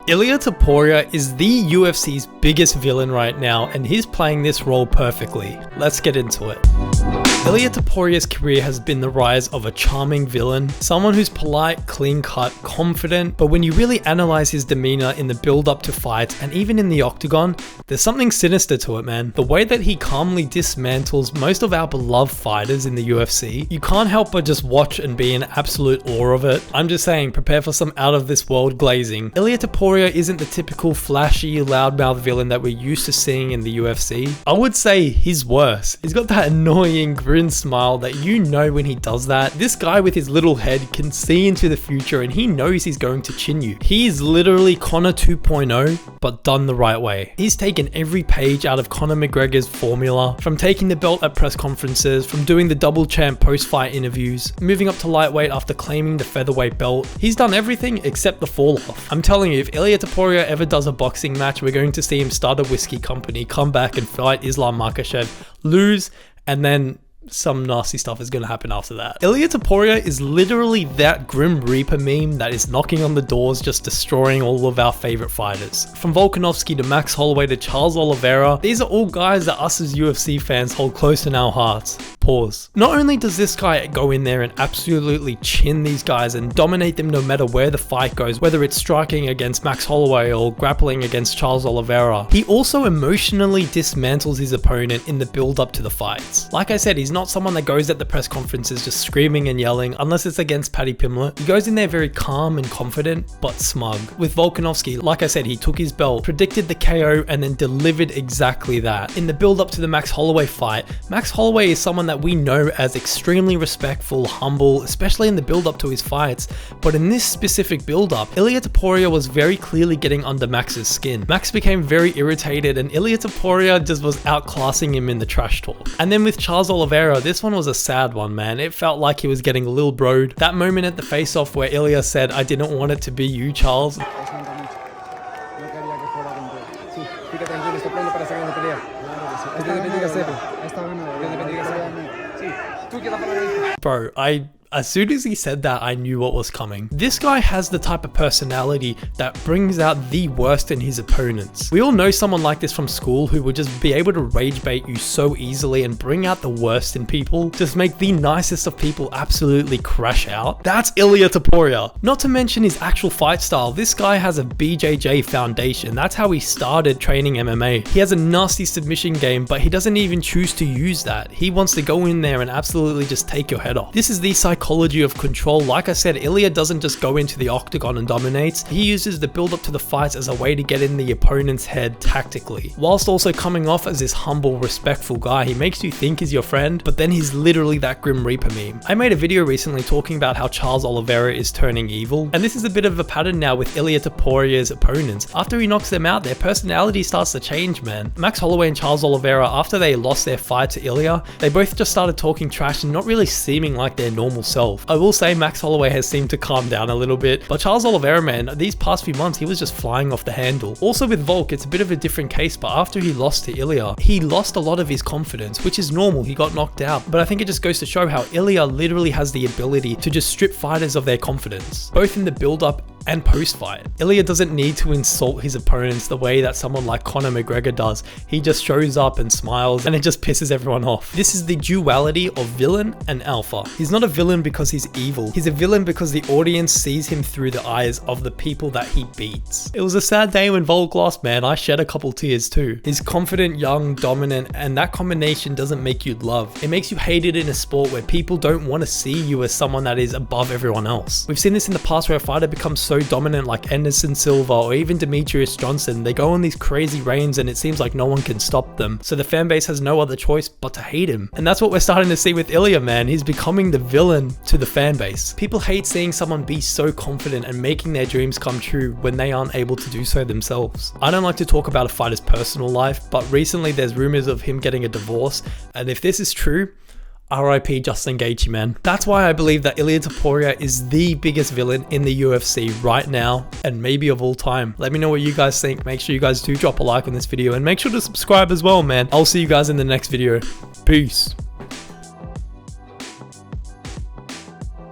Ilia Topuria is the UFC's biggest villain right now, and he's playing this role perfectly. Let's get into it. Ilia Topuria's career has been the rise of a charming villain, someone who's polite, clean-cut, confident, but when you really analyze his demeanor in the build-up to fights and even in the octagon, there's something sinister to it, man. The way that he calmly dismantles most of our beloved fighters in the UFC, you can't help but just watch and be in absolute awe of it. I'm just saying, prepare for some out-of-this-world glazing. Ilia Topuria isn't the typical flashy, loudmouth villain that we're used to seeing in the UFC. I would say he's worse. He's got that annoying grin smile that you know when he does that. This guy with his little head can see into the future and he knows he's going to chin you. He's literally Conor 2.0, but done the right way. He's taken every page out of Conor McGregor's formula, from taking the belt at press conferences, from doing the double champ post-fight interviews, moving up to lightweight after claiming the featherweight belt. He's done everything except the fall off. I'm telling you, if Ilia Topuria ever does a boxing match, we're going to see him start a whiskey company, come back and fight Islam Makhachev, lose, and then some nasty stuff is going to happen after that. Ilia Topuria is literally that Grim Reaper meme that is knocking on the doors, just destroying all of our favorite fighters. From Volkanovski to Max Holloway to Charles Oliveira, these are all guys that us as UFC fans hold close in our hearts. Pause. Not only does this guy go in there and absolutely chin these guys and dominate them no matter where the fight goes, whether it's striking against Max Holloway or grappling against Charles Oliveira, he also emotionally dismantles his opponent in the build up to the fights. Like I said, he's not someone that goes at the press conferences just screaming and yelling, unless it's against Paddy Pimblett. He goes in there very calm and confident, but smug. With Volkanovski, like I said, he took his belt, predicted the KO, and then delivered exactly that. In the build up to the Max Holloway fight, Max Holloway is someone that we know as extremely respectful, humble, especially in the build up to his fights, but in this specific build up, Ilia Topuria was very clearly getting under Max's skin. Max became very irritated and Ilia Topuria just was outclassing him in the trash talk. And then with Charles Oliveira, this one was a sad one, man. It felt like he was getting a little broed. That moment at the face-off where Ilia said, "I didn't want it to be you, Charles." Bro, as soon as he said that, I knew what was coming. This guy has the type of personality that brings out the worst in his opponents. We all know someone like this from school who would just be able to rage bait you so easily and bring out the worst in people, just make the nicest of people absolutely crash out. That's Ilia Topuria. Not to mention his actual fight style. This guy has a BJJ foundation. That's how he started training MMA. He has a nasty submission game, but he doesn't even choose to use that. He wants to go in there and absolutely just take your head off. This is the psychology of control. Like I said, Ilia doesn't just go into the octagon and dominates. He uses the build up to the fights as a way to get in the opponent's head tactically, whilst also coming off as this humble, respectful guy. He makes you think he's your friend, but then he's literally that Grim Reaper meme. I made a video recently talking about how Charles Oliveira is turning evil, and this is a bit of a pattern now with Ilia Topuria's opponents. After he knocks them out, their personality starts to change, man. Max Holloway and Charles Oliveira, after they lost their fight to Ilia, they both just started talking trash and not really seeming like their normal self. I will say Max Holloway has seemed to calm down a little bit, but Charles Oliveira, man, these past few months, he was just flying off the handle. Also with Volk, it's a bit of a different case, but after he lost to Ilia, he lost a lot of his confidence, which is normal. He got knocked out, but I think it just goes to show how Ilia literally has the ability to just strip fighters of their confidence, both in the build-up and post-fight. Ilia doesn't need to insult his opponents the way that someone like Conor McGregor does. He just shows up and smiles and it just pisses everyone off. This is the duality of villain and alpha. He's not a villain because he's evil. He's a villain because the audience sees him through the eyes of the people that he beats. It was a sad day when Volk lost, man. I shed a couple tears too. He's confident, young, dominant, and that combination doesn't make you love. It makes you hate it in a sport where people don't want to see you as someone that is above everyone else. We've seen this in the past where a fighter becomes so dominant like Anderson Silva or even Demetrius Johnson. They go on these crazy reigns and it seems like no one can stop them. So the fan base has no other choice but to hate him. And that's what we're starting to see with Ilia, man. He's becoming the villain to the fan base. People hate seeing someone be so confident and making their dreams come true when they aren't able to do so themselves. I don't like to talk about a fighter's personal life, but recently there's rumors of him getting a divorce. And if this is true, RIP Justin Gaethje, man. That's why I believe that Ilia Topuria is the biggest villain in the UFC right now and maybe of all time. Let me know what you guys think. Make sure you guys do drop a like on this video and make sure to subscribe as well, man. I'll see you guys in the next video. Peace.